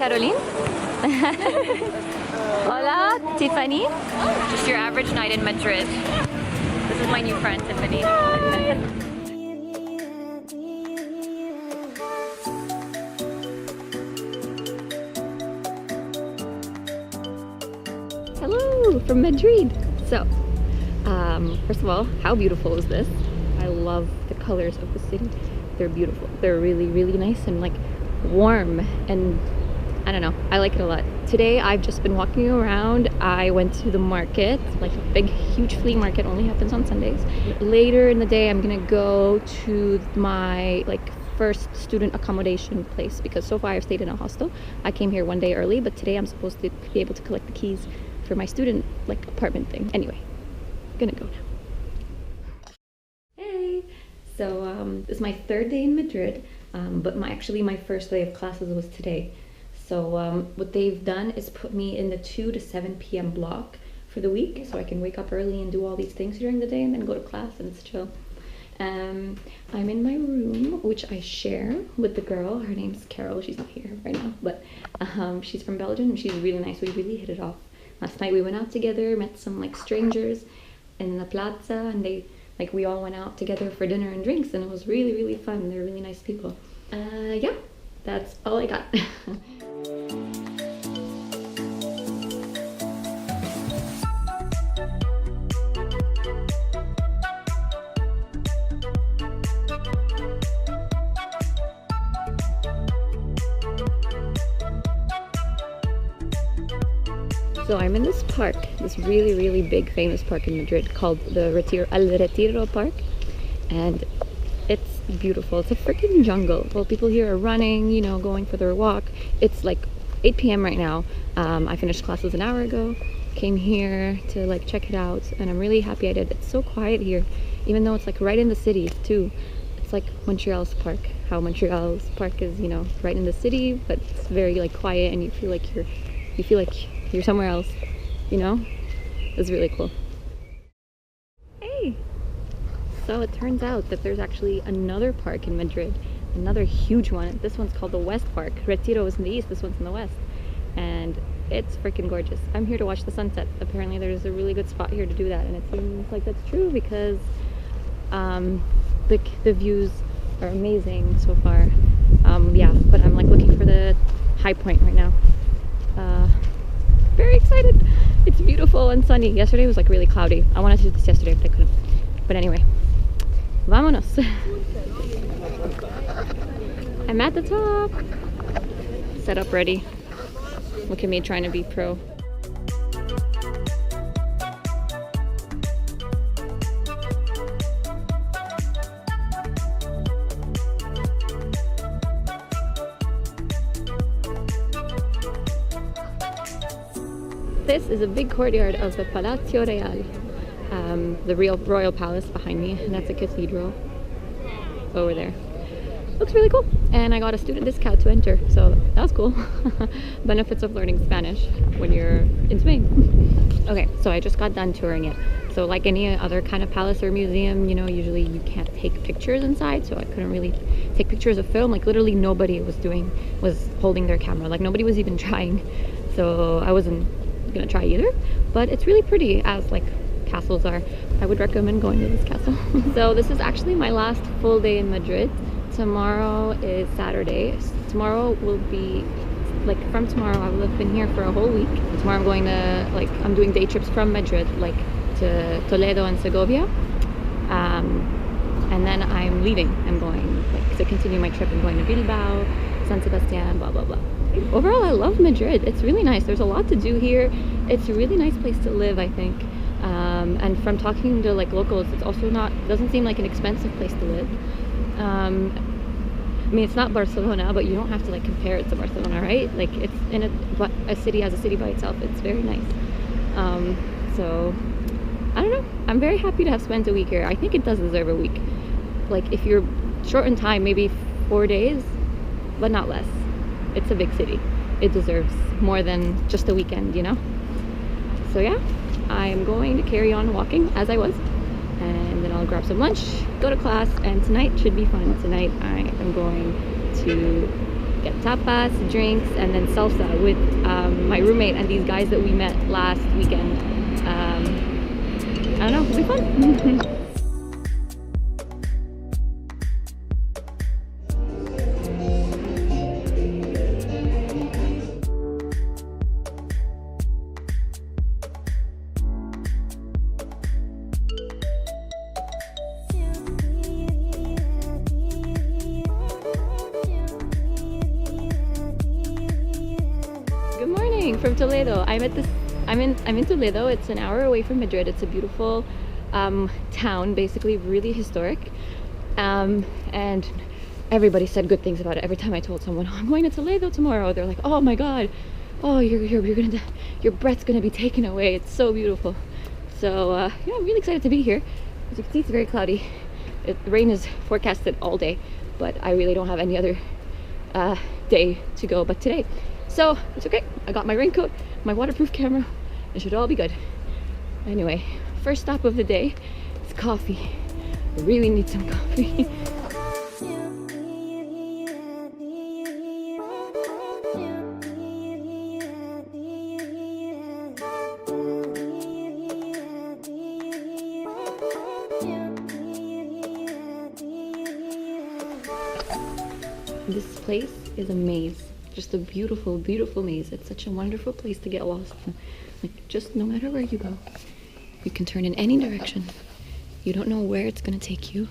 Caroline. Hola, Tiffany. Just your average night in Madrid. This is my new friend, Tiffany. Hello from Madrid. So, first of all, how beautiful is this? I love the colors of the city. They're beautiful. They're really, really nice and like warm, and I don't know, I like it a lot. Today I've just been walking around. I went to the market, like a big huge flea market, only happens on Sundays. Later in the day I'm gonna go to my like first student accommodation place, because so far I've stayed in a hostel. I came here one day early, but today I'm supposed to be able to collect the keys for my student like apartment thing. Anyway, I'm gonna go now. Hey, so this is my third day in Madrid, but actually my first day of classes was today. So what they've done is put me in the 2 to 7 p.m. block for the week, so I can wake up early and do all these things during the day and then go to class, and it's chill. I'm in my room, which I share with the girl. Her name's Carol. She's not here right now, but she's from Belgium and she's really nice. We really hit it off. Last night we went out together, met some like strangers in the plaza, and we all went out together for dinner and drinks, and it was really, really fun. They're really nice people. Yeah, that's all I got. So I'm in this park, this really, really big famous park in Madrid called the El Retiro Park, and it's beautiful. It's a freaking jungle. Well, people here are running, you know, going for their walk. It's like 8 p.m. right now. I finished classes an hour ago, came here to like check it out, and I'm really happy I did. It's so quiet here, even though it's like right in the city too. It's like Montreal's park, how Montreal's park is, you know, right in the city, but it's very like quiet, and you feel like you're somewhere else, you know? It's really cool. Hey! So it turns out that there's actually another park in Madrid, another huge one. This one's called the West Park. Retiro is in the east, this one's in the west. And it's freaking gorgeous. I'm here to watch the sunset. Apparently there's a really good spot here to do that, and it seems like that's true because the views are amazing so far. Yeah, but I'm like looking for the high point right now. Very excited. It's beautiful and sunny. Yesterday was like really cloudy. I wanted to do this yesterday, but I couldn't. But anyway, vámonos. I'm at the top. Set up ready. Look at me trying to be pro. This is a big courtyard of the Palacio Real, the real royal palace behind me, and that's a cathedral over there. Looks really cool, and I got a student discount to enter, so that was cool. Benefits of learning Spanish when you're in Spain. Okay, so I just got done touring it. So like any other kind of palace or museum, you know, usually you can't take pictures inside, so I couldn't really take pictures of film. Like literally nobody was holding their camera, like nobody was even trying, so I wasn't gonna try either, but it's really pretty, as like castles are. I would recommend going to this castle. So this is actually my last full day in Madrid. Tomorrow is Saturday. Tomorrow will be like, from tomorrow I will have been here for a whole week. Tomorrow I'm going to I'm doing day trips from Madrid like to Toledo and Segovia, and then I'm leaving. I'm going like to continue my trip. I'm going to Bilbao, San Sebastian, blah blah blah. Overall, I love Madrid. It's really nice. There's a lot to do here. It's a really nice place to live, I think. And from talking to like locals, it's also doesn't seem like an expensive place to live. I mean, it's not Barcelona, but you don't have to like compare it to Barcelona, right? Like it's in a city as a city by itself. It's very nice. So I don't know. I'm very happy to have spent a week here. I think it does deserve a week. Like if you're short in time, maybe 4 days, but not less. It's a big city. It deserves more than just a weekend, you know? So yeah, I'm going to carry on walking as I was, and then I'll grab some lunch, go to class, and tonight should be fun. Tonight I am going to get tapas, drinks, and then salsa with my roommate and these guys that we met last weekend. I don't know, it'll be fun. Good morning from Toledo. I'm in Toledo. It's an hour away from Madrid. It's a beautiful town, basically really historic. And everybody said good things about it. Every time I told someone, oh, I'm going to Toledo tomorrow, they're like, oh my god, oh you're gonna die. Your breath's gonna be taken away. It's so beautiful. So yeah, I'm really excited to be here. As you can see, it's very cloudy. The rain is forecasted all day, but I really don't have any other day to go but today. So it's okay. I got my raincoat, my waterproof camera. It should all be good. Anyway, first stop of the day is coffee. I really need some coffee. This place is a maze. Just a beautiful, beautiful maze. It's such a wonderful place to get lost in. Like, just no matter where you go, you can turn in any direction. You don't know where it's gonna take you.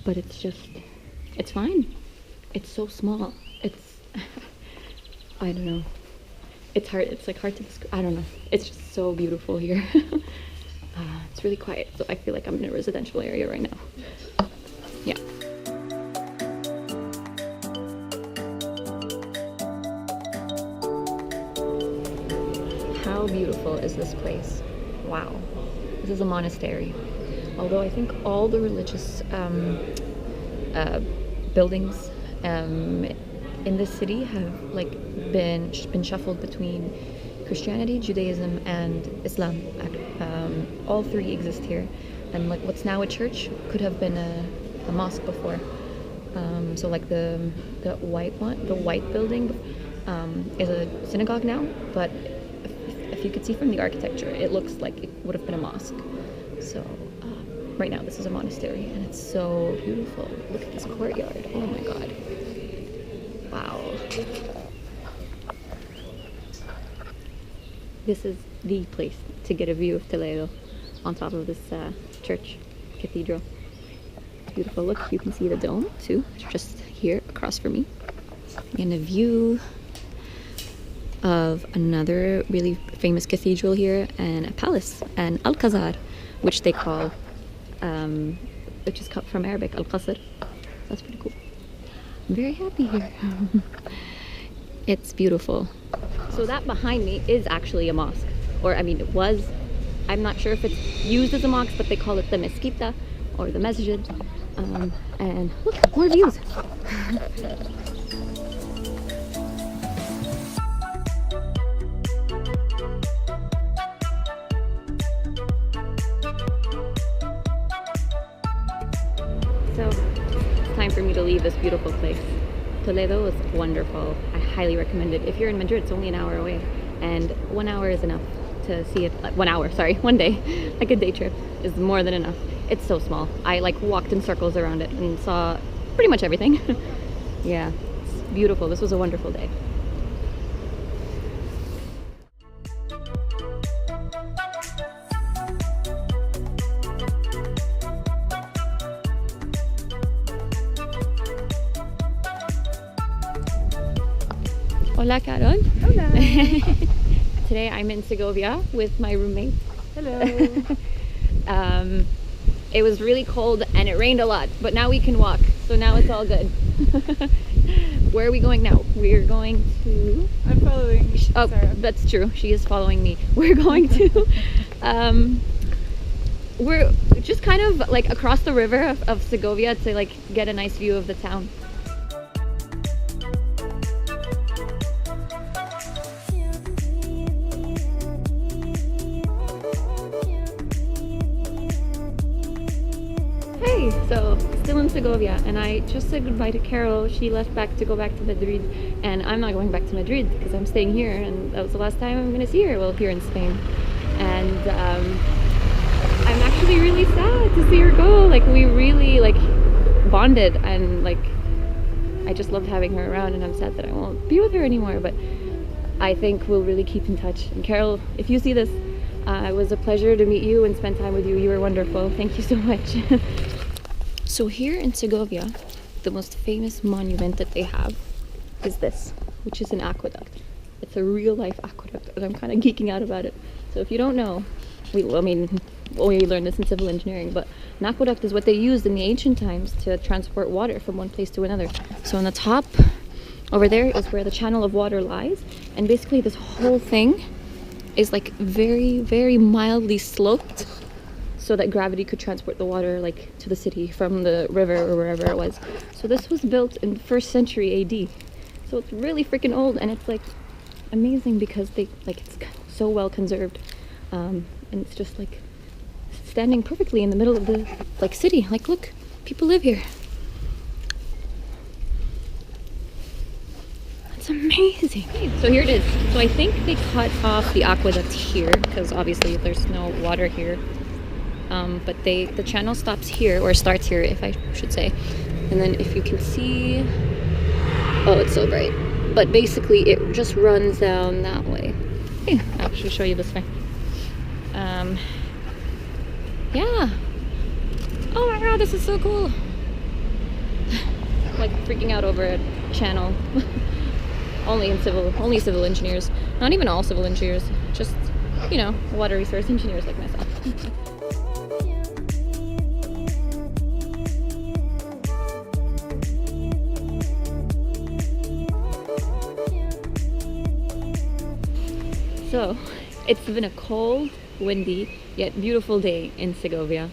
But it's just, it's fine. It's so small. It's, I don't know. It's hard, it's like hard to describe. I don't know. It's just so beautiful here. It's really quiet, so I feel like I'm in a residential area right now. Yeah. How beautiful is this place? Wow. This is a monastery. Although I think all the religious buildings in this city have like been shuffled between Christianity, Judaism, and Islam. All three exist here, and like what's now a church could have been a mosque before. So like the white building is a synagogue now, but if you could see from the architecture, it looks like it would have been a mosque. So right now this is a monastery, and it's so beautiful. Look at this courtyard. Oh my god. Wow. This is the place to get a view of Toledo on top of this church cathedral. It's beautiful. Look, you can see the dome too, just here across from me. And a view of another really famous cathedral here, and a palace, an Alcazar, which they call, which is cut from Arabic, Al-Qasr. That's pretty cool. I'm very happy here. It's beautiful. So that behind me is actually a mosque, or I mean it was. I'm not sure if it's used as a mosque, but they call it the mezquita or the masjid. And look, more views. So it's time for me to leave this beautiful place. Toledo is wonderful. I highly recommend it. If you're in Madrid, it's only an hour away, and 1 hour is enough to see it. 1 hour, sorry, one day, like a day trip is more than enough. It's so small. I like walked in circles around it and saw pretty much everything. Yeah, it's beautiful. This was a wonderful day. Hola, Carol. Hola. Today I'm in Segovia with my roommate. Hello. It was really cold and it rained a lot, but now we can walk, so now it's all good. Where are we going now? We're going to... I'm following. Oh, Sarah. that's true. She is following me. We're going to... we're just kind of like across the river of Segovia to like get a nice view of the town. Hey, so still in Segovia, and I just said goodbye to Carol. She left back to go back to Madrid, and I'm not going back to Madrid because I'm staying here, and that was the last time I'm going to see her. Well, here in Spain, and I'm actually really sad to see her go. Like, we really like bonded, and like I just loved having her around, and I'm sad that I won't be with her anymore. But I think we'll really keep in touch. And Carol, if you see this, it was a pleasure to meet you and spend time with you. You were wonderful. Thank you so much. So here in Segovia, the most famous monument that they have is this, which is an aqueduct. It's a real life aqueduct, and I'm kind of geeking out about it. So if you don't know, we learned this in civil engineering, but an aqueduct is what they used in the ancient times to transport water from one place to another. So on the top over there is where the channel of water lies, and basically this whole thing is like very, very mildly sloped so that gravity could transport the water like to the city from the river or wherever it was. So this was built in the 1st century AD. So it's really freaking old, and it's like amazing because they like it's so well conserved, and it's just like standing perfectly in the middle of the like city. Like, look, people live here. It's amazing. So here it is. So I think they cut off the aqueduct here because obviously there's no water here. But the channel stops here, or starts here, if I should say. And then if you can see, oh, it's so bright. But basically it just runs down that way. Hey, I'll actually show you this way. Yeah. Oh my god, this is so cool. Like freaking out over a channel. Only civil engineers. Not even all civil engineers, just, you know, water resource engineers like myself. So, it's been a cold, windy, yet beautiful day in Segovia.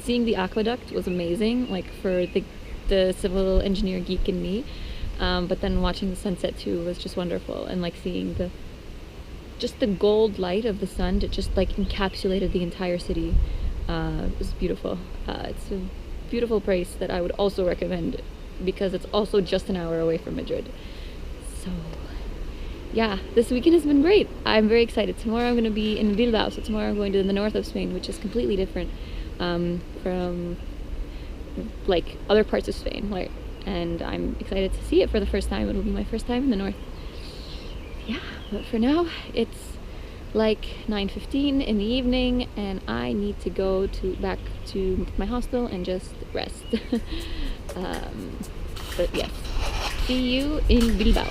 Seeing the aqueduct was amazing, like for the civil engineer geek in me. But then watching the sunset too was just wonderful, and like seeing the gold light of the sun that just like encapsulated the entire city. It was beautiful. It's a beautiful place that I would also recommend because it's also just an hour away from Madrid. So yeah, this weekend has been great. I'm very excited. Tomorrow I'm going to be in Bilbao, so tomorrow I'm going to the north of Spain, which is completely different from like other parts of Spain, like, and I'm excited to see it for the first time. It'll be my first time in the north. Yeah, but for now it's like 9:15 in the evening, and I need to go back to my hostel and just rest. But yes, see you in Bilbao.